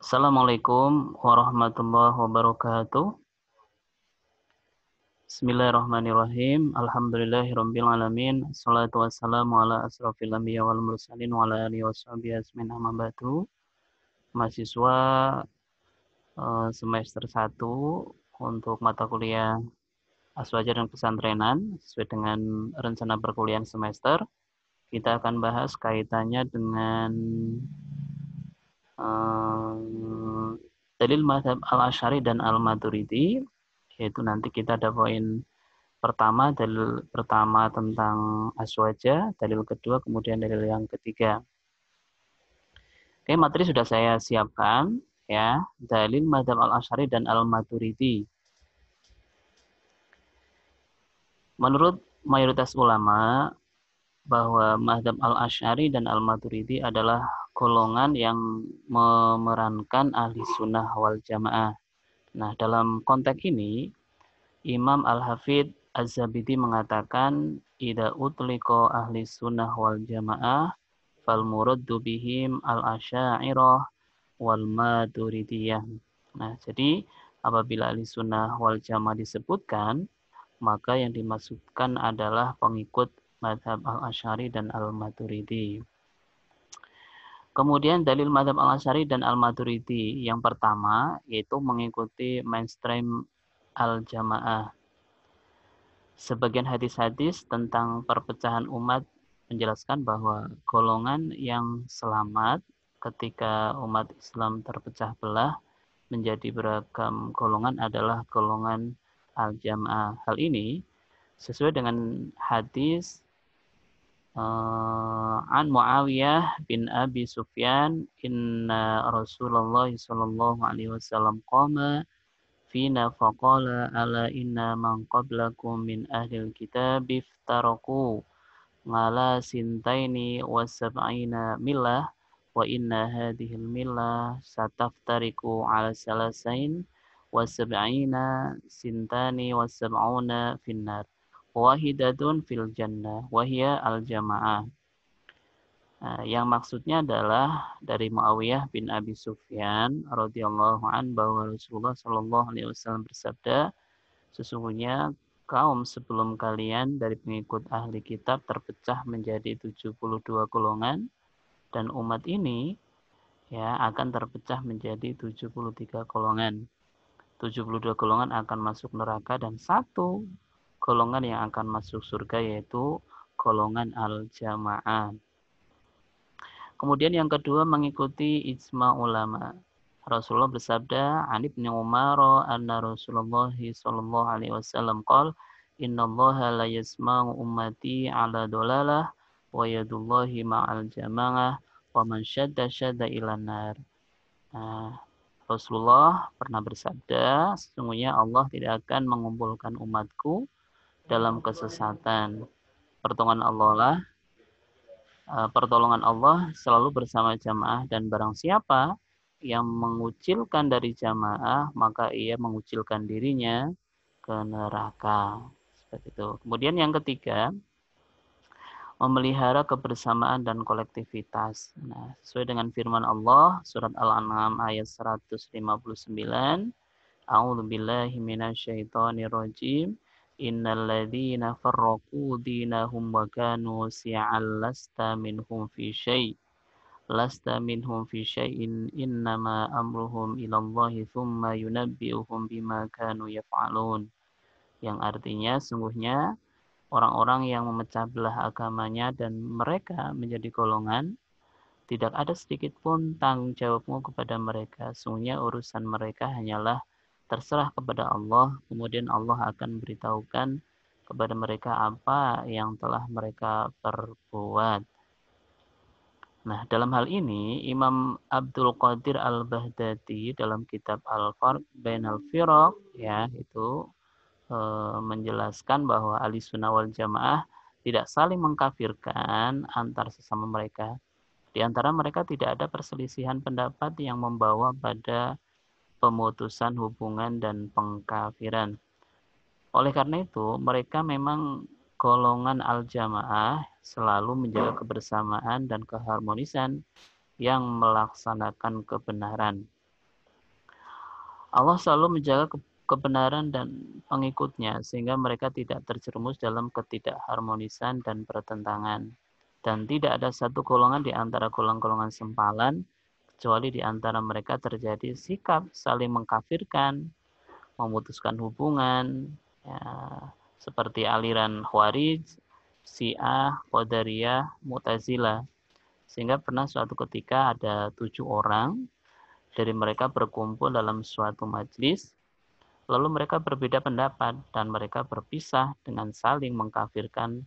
Assalamualaikum warahmatullahi wabarakatuh. Bismillahirrahmanirrahim. Alhamdulillahirabbil alamin. Wassalatu wassalamu ala asrofil anbiya wal mursalin wa ala alihi washabihi ajmain amma ba'du. Mahasiswa semester 1 untuk mata kuliah Aswaja dan Pesantrenan sesuai dengan rencana perkuliahan semester, kita akan bahas kaitannya dengan dalil mazhab al-Asy'ari dan al-Maturidi, yaitu nanti kita ada poin pertama, dalil pertama tentang aswaja, dalil kedua, kemudian dalil yang ketiga. Oke, materi sudah saya siapkan ya, dalil mazhab al-Asy'ari dan al-Maturidi. Menurut mayoritas ulama bahwa mazhab al-Asy'ari dan al-Maturidi adalah golongan yang memerankan ahli sunnah wal jamaah. Nah, dalam konteks ini Imam Al-Hafidz Az-Zabidi mengatakan idza utliqa ahli sunnah wal jamaah fal muraddu bihim al-asy'ariyah wal maturidiyah. Nah, jadi apabila ahli sunnah wal jamaah disebutkan, maka yang dimaksudkan adalah pengikut mazhab al-Asy'ari dan al-Maturidi. Kemudian dalil mazhab al-Asy'ari dan al-Maturidi yang pertama yaitu mengikuti mainstream al-jamaah. Sebagian hadis-hadis tentang perpecahan umat menjelaskan bahwa golongan yang selamat ketika umat Islam terpecah belah menjadi beragam golongan adalah golongan al-jamaah. Hal ini sesuai dengan hadis an Muawiyah bin Abi Sufyan, inna Rasulullah sallallahu alaihi wasallam qama fina faqala ala inna man qablakum min ahlil kitab iftaraku ngala sintaini wa sab'ina millah wa inna hadhil millah sataftariku ala salasain wa sab'ina sintani wa sab'una finnar wahidatun fil jannah wahia al jamaah. Yang maksudnya adalah dari Muawiyah bin Abi Sufyan radhiyallahu an bahwa Rasulullah shallallahu alaihi wasallam bersabda, sesungguhnya kaum sebelum kalian dari pengikut ahli kitab terpecah menjadi 72 golongan dan umat ini ya akan terpecah menjadi 73 golongan. 72 golongan akan masuk neraka dan satu golongan yang akan masuk surga yaitu golongan al-jamaah. Kemudian yang kedua mengikuti ijma ulama. Rasulullah bersabda, "An Ibnu Umar anna Rasulullah sallallahu alaihi wasallam qala, innallaha la yasma'u ummati 'ala dolalah wa yadullahi ma'al jamaah wa man syadda syadda ilan nar." Nah, Rasulullah pernah bersabda, sesungguhnya Allah tidak akan mengumpulkan umatku dalam kesesatan. Pertolongan Allah selalu bersama jamaah dan barang siapa yang mengucilkan dari jamaah maka ia mengucilkan dirinya ke neraka. Seperti itu. Kemudian yang ketiga, memelihara kebersamaan dan kolektivitas. Nah, sesuai dengan firman Allah surat Al-An'am ayat 159, A'udzubillahi minasyaitonirrajim. Innalladzina farraqu dinahum wa kanu syi'an lasta minhum fi syai'in innama amruhum ilallahi thumma yunabbi'uhum bima kanu yaf'alun. Yang artinya sungguhnya orang-orang yang memecah belah agamanya dan mereka menjadi golongan, tidak ada sedikit pun tanggung jawabmu kepada mereka. Sungguhnya urusan mereka hanyalah terserah kepada Allah, kemudian Allah akan beritahukan kepada mereka apa yang telah mereka perbuat. Nah, dalam hal ini Imam Abdul Qadir Al-Baghdadi dalam kitab Al-Farq Bainal Firaq ya itu menjelaskan bahwa ahli sunnah wal jamaah tidak saling mengkafirkan antar sesama mereka. Di antara mereka tidak ada perselisihan pendapat yang membawa pada pemutusan hubungan dan pengkafiran. Oleh karena itu, mereka memang golongan al-jamaah selalu menjaga kebersamaan dan keharmonisan yang melaksanakan kebenaran. Allah selalu menjaga kebenaran dan pengikutnya sehingga mereka tidak terjerumus dalam ketidakharmonisan dan pertentangan. Dan tidak ada satu golongan di antara golongan-golongan sempalan kecuali di antara mereka terjadi sikap saling mengkafirkan, memutuskan hubungan, ya, seperti aliran Khawarij, Syiah, Qadariyah, Mu'tazilah. Sehingga pernah suatu ketika ada 7 orang dari mereka berkumpul dalam suatu majlis, lalu mereka berbeda pendapat dan mereka berpisah dengan saling mengkafirkan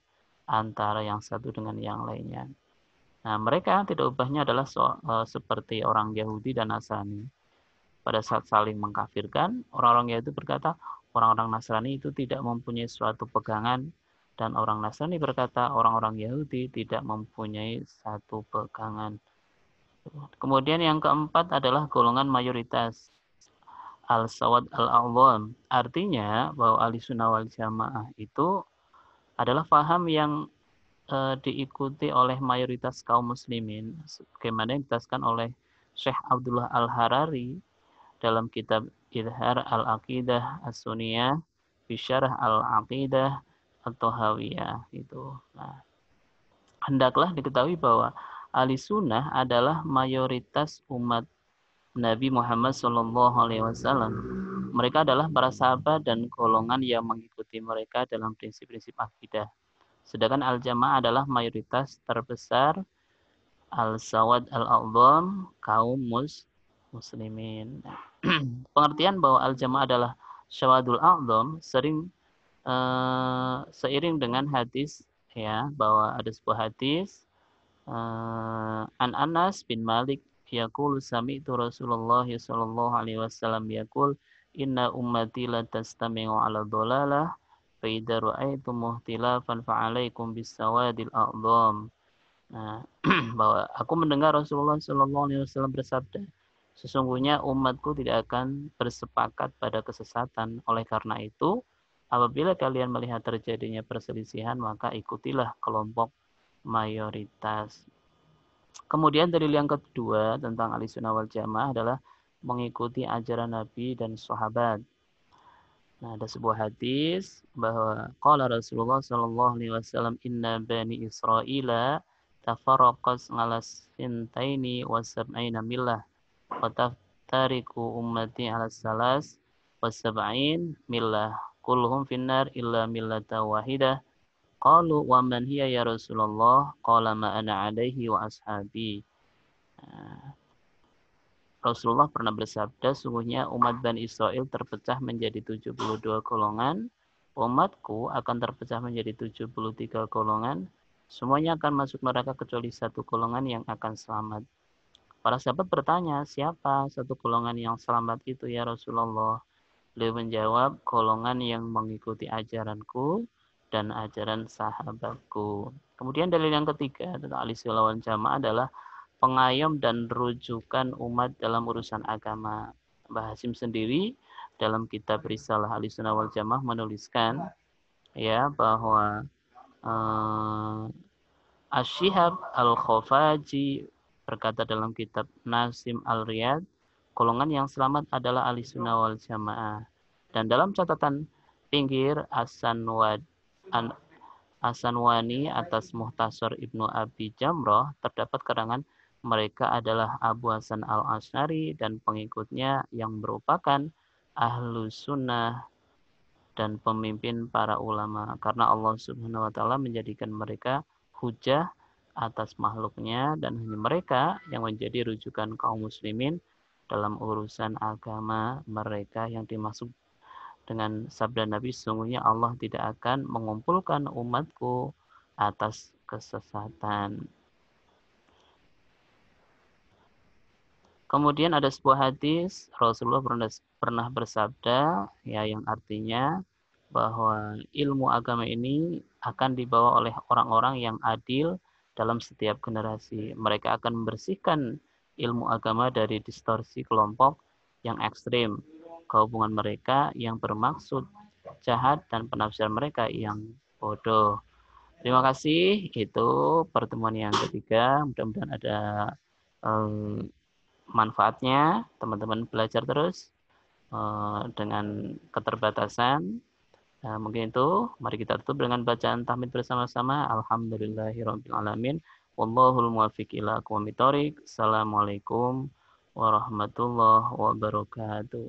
antara yang satu dengan yang lainnya. Nah, mereka tidak ubahnya adalah seperti orang Yahudi dan Nasrani. Pada saat saling mengkafirkan, orang-orang Yahudi berkata, orang-orang Nasrani itu tidak mempunyai suatu pegangan, dan orang Nasrani berkata, orang-orang Yahudi tidak mempunyai satu pegangan. Kemudian yang keempat adalah golongan mayoritas al-sawad al-a'zam. Artinya bahwa ahli sunnah wal jamaah itu adalah faham yang diikuti oleh mayoritas kaum muslimin. Bagaimana yang dijelaskan oleh Syekh Abdullah Al-Harari dalam kitab Idhar Al-Aqidah As-Sunniyah Bisyarah Al-Aqidah At-Tahawiyah itu. Nah, hendaklah diketahui bahwa ahli sunnah adalah mayoritas umat Nabi Muhammad SAW. Mereka adalah para sahabat dan golongan yang mengikuti mereka dalam prinsip-prinsip akidah. Sedangkan al-jamaah adalah mayoritas terbesar al-sawad al-a'zam kaum muslimin. Pengertian bahwa al-jamaah adalah syawadul a'zam seiring dengan hadis, ya, bahwa ada sebuah hadis an Anas bin Malik yaqul sami'tu Rasulullah sallallahu alaihi wasallam yaqul inna ummati la tastami'u ala dhalalah fa idza ra'aytum muhtilafan fa 'alaikum bis-sawadil a'dham. Nah, bahwa aku mendengar Rasulullah sallallahu alaihi wasallam bersabda, sesungguhnya umatku tidak akan bersepakat pada kesesatan. Oleh karena itu, apabila kalian melihat terjadinya perselisihan, maka ikutilah kelompok mayoritas. Kemudian dalil yang kedua tentang Ahlussunnah wal Jamaah adalah mengikuti ajaran Nabi dan sahabat. Nah, ada sebuah hadis bahwa qala Rasulullah sallallahu alaihi wasallam inna bani Israila tafarraqas ala sintaini wa sab'ina millah wa taftariqu ummati ala salas wa sab'in millah kulluhum finnar illa millata wahidah. Qalu wa man hiya ya Rasulullah? Qala ma ana alaihi wa ashabi. Rasulullah pernah bersabda, sungguhnya umat Bani Israel terpecah menjadi 72 golongan. Umatku akan terpecah menjadi 73 golongan. Semuanya akan masuk neraka kecuali satu golongan yang akan selamat. Para sahabat bertanya, siapa satu golongan yang selamat itu ya Rasulullah? Beliau menjawab, golongan yang mengikuti ajaranku dan ajaran sahabatku. Kemudian dalil yang ketiga tentang Ahlussunnah wal Jamaah adalah pengayom dan rujukan umat dalam urusan agama. Mbah Hasyim sendiri dalam kitab Risalah Ahlussunnah wal Jamaah menuliskan, ya, bahwa Asy-Syihab Al-Khafaji berkata dalam kitab Nasim Al-Riyad, golongan yang selamat adalah Ahlussunnah wal Jamaah. Dan dalam catatan pinggir As-Sanwani atas Muhtasar Ibnu Abi Jamrah terdapat keterangan mereka adalah Abu Hasan Al-Asy'ari dan pengikutnya yang merupakan Ahlus Sunnah dan pemimpin para ulama, karena Allah Subhanahu wa taala menjadikan mereka hujah atas makhluknya dan hanya mereka yang menjadi rujukan kaum muslimin dalam urusan agama mereka. Yang dimaksud dengan sabda Nabi, sesungguhnya Allah tidak akan mengumpulkan umatku atas kesesatan. Kemudian ada sebuah hadis Rasulullah pernah bersabda, ya, yang artinya bahwa ilmu agama ini akan dibawa oleh orang-orang yang adil dalam setiap generasi. Mereka akan membersihkan ilmu agama dari distorsi kelompok yang ekstrim, kehubungan mereka yang bermaksud jahat, dan penafsiran mereka yang bodoh. Terima kasih. Itu pertemuan yang ketiga. Mudah-mudahan ada manfaatnya. Teman-teman belajar terus. dengan keterbatasan. Nah, mungkin itu. Mari kita tutup dengan bacaan tahmid bersama-sama. Alhamdulillahirabbil alamin. Wallahul muwaffiq ila aqwamit thoriq. Assalamualaikum warahmatullahi wabarakatuh.